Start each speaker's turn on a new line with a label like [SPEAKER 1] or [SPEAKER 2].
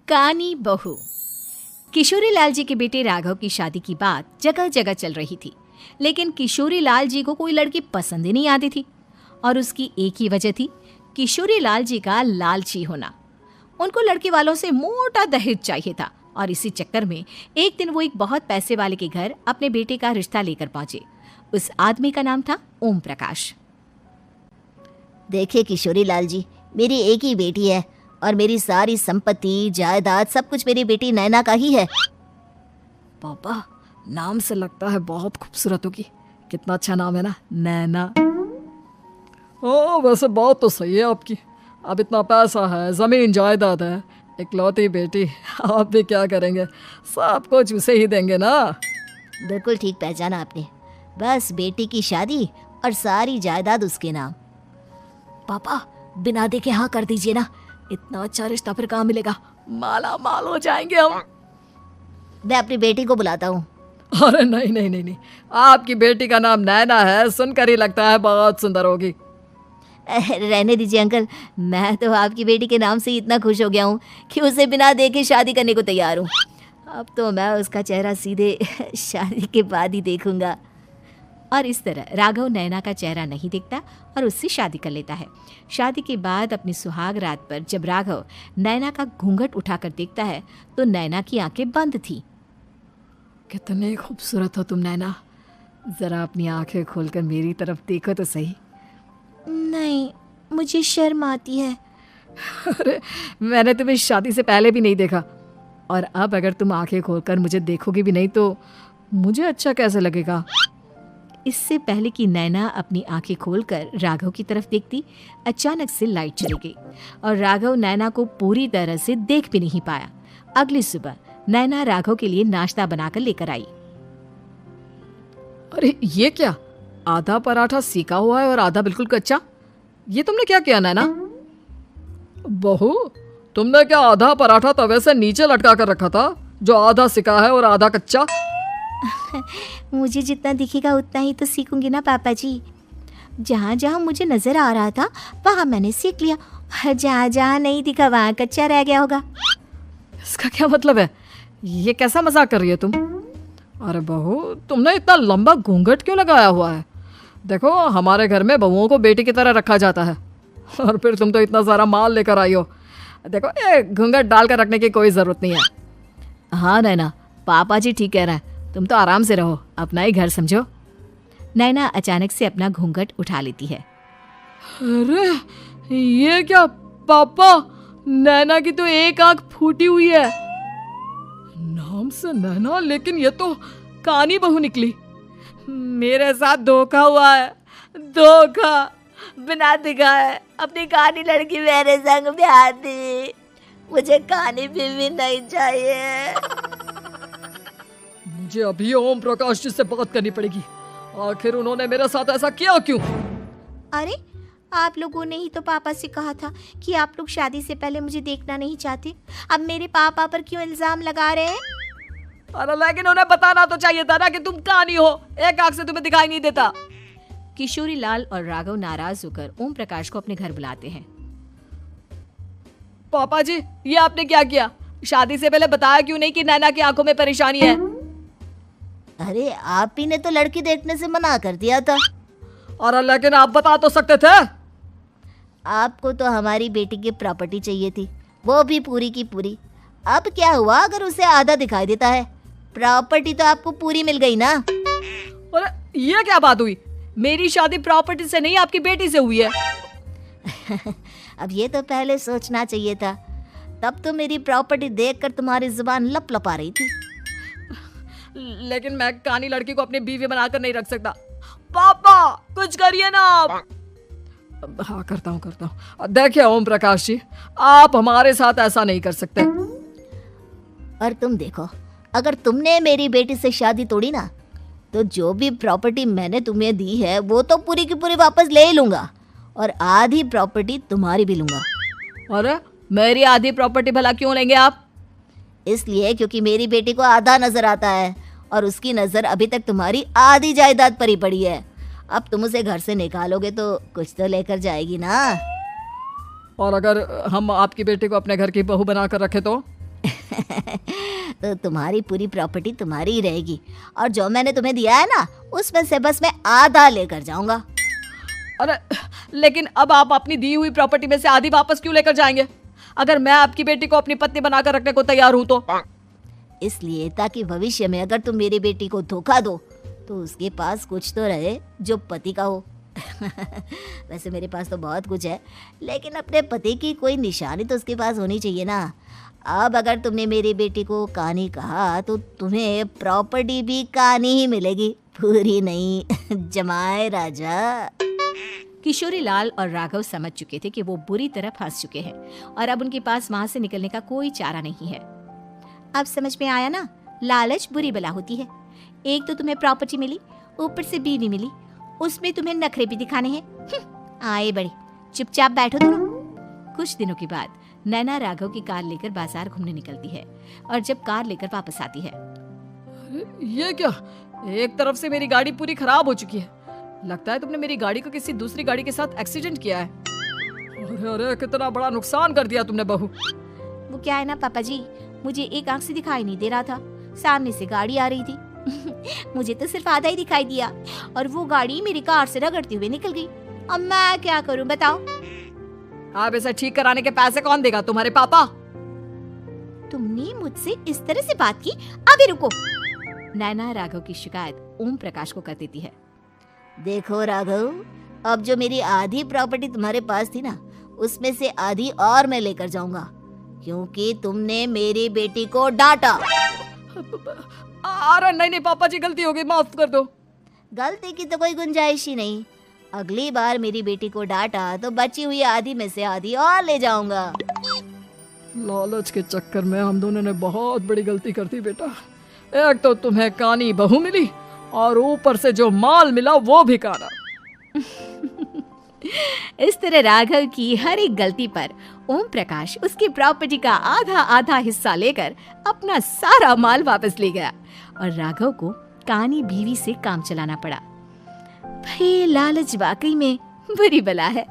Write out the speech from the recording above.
[SPEAKER 1] कानी बहू। किशोरी लाल जी के बेटे राघव की शादी की बात जगह जगह चल रही थी, लेकिन किशोरी लाल जी को कोई लड़की पसंद ही नहीं आती थी। और उसकी एक ही वजह थी, किशोरी लाल जी का लालची होना। उनको लड़की वालों से मोटा दहेज चाहिए था और इसी चक्कर में एक दिन वो एक बहुत पैसे वाले के घर अपने बेटे का रिश्ता लेकर पहुंचे। उस आदमी का नाम था ओम प्रकाश।
[SPEAKER 2] देखिए किशोरी लाल जी, मेरी एक ही बेटी है और मेरी सारी संपत्ति जायदाद सब कुछ मेरी बेटी नैना का ही है।
[SPEAKER 3] पापा, नाम से लगता है बहुत खूबसूरत होगी। कितना अच्छा नाम है ना, नैना। वैसे बात तो सही है आपकी। अब इतना पैसा है, जमीन जायदाद है, इकलौती बेटी, आप भी क्या करेंगे? सब कुछ उसे ही देंगे ना।
[SPEAKER 2] बिल्कुल ठीक पहचाना आपने। बस बेटी की शादी और सारी जायदाद उसके नाम।
[SPEAKER 3] पापा, बिना देखे हाँ कर दीजिए ना। इतना अच्छा रिश्ता फिर कहाँ मिलेगा? माला माल हो जाएंगे हम।
[SPEAKER 2] मैं अपनी बेटी को बुलाता हूँ।
[SPEAKER 3] अरे नहीं नहीं नहीं नहीं, आपकी बेटी का नाम नैना है, सुनकर ही लगता है बहुत सुंदर होगी।
[SPEAKER 2] रहने दीजिए अंकल, मैं तो आपकी बेटी के नाम से ही इतना खुश हो गया हूँ कि उसे बिना देखे शादी करने को तैयार हूँ। अब तो मैं उसका चेहरा सीधे शादी के बाद ही देखूंगा।
[SPEAKER 1] और इस तरह राघव नैना का चेहरा नहीं देखता और उससे शादी कर लेता है। शादी के बाद अपनी सुहाग रात पर जब राघव नैना का घूंघट उठाकर देखता है तो नैना की आंखें बंद थी।
[SPEAKER 3] कितने खूबसूरत हो तुम नैना, जरा अपनी आंखें खोलकर मेरी तरफ देखो तो सही।
[SPEAKER 2] नहीं, मुझे शर्म आती है।
[SPEAKER 3] अरे, मैंने तुम्हें शादी से पहले भी नहीं देखा, और अब अगर तुम आंखें खोलकर मुझे देखोगी भी नहीं तो मुझे अच्छा कैसे लगेगा?
[SPEAKER 1] इससे पहले कि नैना अपनी आंखें खोलकर राघव की तरफ देखती, अचानक से लाइट चली गई और राघव नैना को पूरी तरह से देख भी नहीं पाया। अगली सुबह नैना राघव के लिए नाश्ता बनाकर लेकर आई।
[SPEAKER 3] अरे ये क्या, आधा पराठा सेका हुआ है और आधा बिल्कुल कच्चा। ये तुमने क्या किया नैना? बहू, तुमने क्या आधा पराठा तवे से नीचे लटका कर रखा था, जो आधा सेका है और आधा कच्चा?
[SPEAKER 2] मुझे जितना दिखेगा उतना ही तो सीखूंगी ना पापा जी। जहाँ जहाँ मुझे नजर आ रहा था वहाँ मैंने सीख लिया, जहाँ जहाँ नहीं दिखा वहाँ कच्चा रह गया होगा।
[SPEAKER 3] इसका क्या मतलब है? ये कैसा मजाक कर रही है तुम? अरे बहू, तुमने इतना लंबा घूंघट क्यों लगाया हुआ है? देखो, हमारे घर में बहुओं को बेटी की तरह रखा जाता है, और फिर तुम तो इतना सारा माल लेकर आई हो। देखो, ये घूंघट डाल कर रखने की कोई ज़रूरत नहीं है। हाँ नैना, पापा जी ठीक कह रहे हैं, तुम तो आराम से रहो, अपना ही घर समझो।
[SPEAKER 1] नैना अचानक से अपना घूंघट उठा लेती है।
[SPEAKER 3] अरे ये क्या पापा, नैना की तो एक आंख फूटी हुई है। नाम से नैना, लेकिन ये तो कानी बहू निकली। मेरे साथ धोखा हुआ है, धोखा।
[SPEAKER 2] बिना दिखाए अपनी कानी लड़की मेरे संग ब्याह दी। मुझे कानी बीवी नहीं चाहिए।
[SPEAKER 3] मुझे अभी ओम प्रकाश जी से बात करनी पड़ेगी। आखिर उन्होंने मेरे साथ ऐसा किया क्यों?
[SPEAKER 2] अरे, आप लोगों ने ही तो पापा से कहा था कि आप लोग शादी से पहले मुझे देखना नहीं चाहते। अब मेरे पापा पर क्यों इल्जाम लगा रहे हैं?
[SPEAKER 3] अरे लेकिन उन्हें बताना तो चाहिए था ना कि तुम कानी हो, एक आंख से तुम्हें दिखाई नहीं देता।
[SPEAKER 1] किशोरी लाल और राघव नाराज होकर ओम प्रकाश को अपने घर बुलाते हैं।
[SPEAKER 3] पापा जी, ये आपने क्या किया? शादी से पहले बताया क्यों नहीं कि नैना की आंखों में परेशानी है?
[SPEAKER 2] अरे, आप ही ने तो लड़की देखने से मना कर दिया था।
[SPEAKER 3] अरे लेकिन आप बता तो सकते थे।
[SPEAKER 2] आपको तो हमारी बेटी की प्रॉपर्टी चाहिए थी, वो भी पूरी की पूरी। अब क्या हुआ अगर उसे आधा दिखाई देता है? प्रॉपर्टी तो आपको पूरी मिल गई ना।
[SPEAKER 3] अरे ये क्या बात हुई? मेरी शादी प्रॉपर्टी से नहीं, आपकी बेटी से हुई है।
[SPEAKER 2] अब ये तो पहले सोचना चाहिए था, तब तो मेरी प्रॉपर्टी देखकर तुम्हारी जुबान लप लपा रही थी।
[SPEAKER 3] लेकिन मैं कानी लड़की को अपनी बीवी बनाकर नहीं रख सकता। पापा, कुछ करिए ना आप। हाँ, करता हूँ। देखिए ओम प्रकाश जी, आप हमारे साथ ऐसा नहीं कर सकते।
[SPEAKER 2] और तुम देखो, अगर तुमने मेरी बेटी से शादी तोड़ी ना, तो जो भी प्रॉपर्टी मैंने तुम्हें दी है वो तो पूरी की पूरी वापस ले ही लूंगा, और आधी प्रॉपर्टी तुम्हारी भी लूंगा।
[SPEAKER 3] अरे, मेरी आधी प्रॉपर्टी भला क्यों लेंगे आप?
[SPEAKER 2] इसलिए क्योंकि मेरी बेटी को आधा नजर आता है और उसकी नजर अभी तक तुम्हारी आधी जायदाद पर ही पड़ी है। अब तुम उसे घर से निकालोगे तो कुछ तो लेकर जाएगी ना।
[SPEAKER 3] और अगर हम आपकी बेटी को अपने घर की बहू बनाकर रखे तो?
[SPEAKER 2] तो तुम्हारी पूरी प्रॉपर्टी तुम्हारी ही रहेगी, और जो मैंने तुम्हें दिया है ना उसमें से बस मैं आधा लेकर जाऊंगा।
[SPEAKER 3] अरे लेकिन अब आप अपनी दी हुई प्रॉपर्टी में से आधी वापस क्यों लेकर जाएंगे? अगर मैं आपकी बेटी को अपनी पत्नी बनाकर रखने को तैयार हूं तो।
[SPEAKER 2] इसलिए ताकि भविष्य में अगर तुम मेरी बेटी को धोखा दो तो उसके पास कुछ तो रहे जो पति का हो। वैसे मेरे पास तो बहुत कुछ है, लेकिन अपने पति की कोई निशानी तो उसके पास होनी चाहिए ना। अब अगर तुमने मेरी बेटी को कानी कहा तो तुम्हें प्रॉपर्टी भी कानी ही मिलेगी, पूरी नहीं। जमाए राजा।
[SPEAKER 1] किशोरी लाल और राघव समझ चुके थे कि वो बुरी तरह फंस चुके हैं और अब उनके पास वहां से निकलने का कोई चारा नहीं है। अब समझ में आया ना, लालच बुरी बला होती है। एक तो तुम्हें प्रॉपर्टी मिली, ऊपर से बीवी मिली, उसमें तुम्हें नखरे भी दिखाने हैं। आए बड़े, चुपचाप बैठो दोनों। कुछ दिनों के बाद नैना राघव की कार लेकर बाजार घूमने निकलती है और जब कार लेकर वापस आती है,
[SPEAKER 3] ये क्या? एक तरफ से मेरी गाड़ी पूरी खराब हो चुकी है। लगता है तुमने मेरी गाड़ी को किसी दूसरी गाड़ी के साथ एक्सीडेंट किया है। अरे अरे, कितना बड़ा नुकसान कर दिया तुमने बहू।
[SPEAKER 1] वो क्या है ना पापा जी, मुझे एक आंख से दिखाई नहीं दे रहा था, सामने से गाड़ी आ रही थी। मुझे तो सिर्फ आधा ही दिखाई दिया और वो गाड़ी मेरी कार से रगड़ते हुए निकल गई। अब मैं क्या करूं बताओ?
[SPEAKER 3] आप इसे ठीक कराने के पैसे कौन देगा? तुम्हारे पापा।
[SPEAKER 1] तुमने मुझसे इस तरह से बात की? अभी रुको। नैना राघव की शिकायत ओम प्रकाश को कर देती है।
[SPEAKER 2] देखो राघव, अब जो मेरी आधी प्रॉपर्टी तुम्हारे पास थी ना उसमें से आधी और मैं लेकर जाऊंगा, क्योंकि तुमने मेरी बेटी को डांटा।
[SPEAKER 3] अरे नहीं नहीं पापा जी, गलती हो गई, माफ कर दो।
[SPEAKER 2] गलती की तो कोई गुंजाइश ही नहीं। अगली बार मेरी बेटी को डांटा तो बची हुई आधी में से आधी और ले जाऊंगा।
[SPEAKER 3] लालच के चक्कर में हम दोनों ने बहुत बड़ी गलती कर दी बेटा। एक तो तुम्हें कानी बहू मिली और ऊपर से जो माल मिला वो भी काना।
[SPEAKER 1] इस तरह राघव की हर एक गलती पर ओम प्रकाश उसकी प्रॉपर्टी का आधा आधा हिस्सा लेकर अपना सारा माल वापस ले गया और राघव को कानी बीवी से काम चलाना पड़ा। भाई लालच वाकई में बुरी बला है।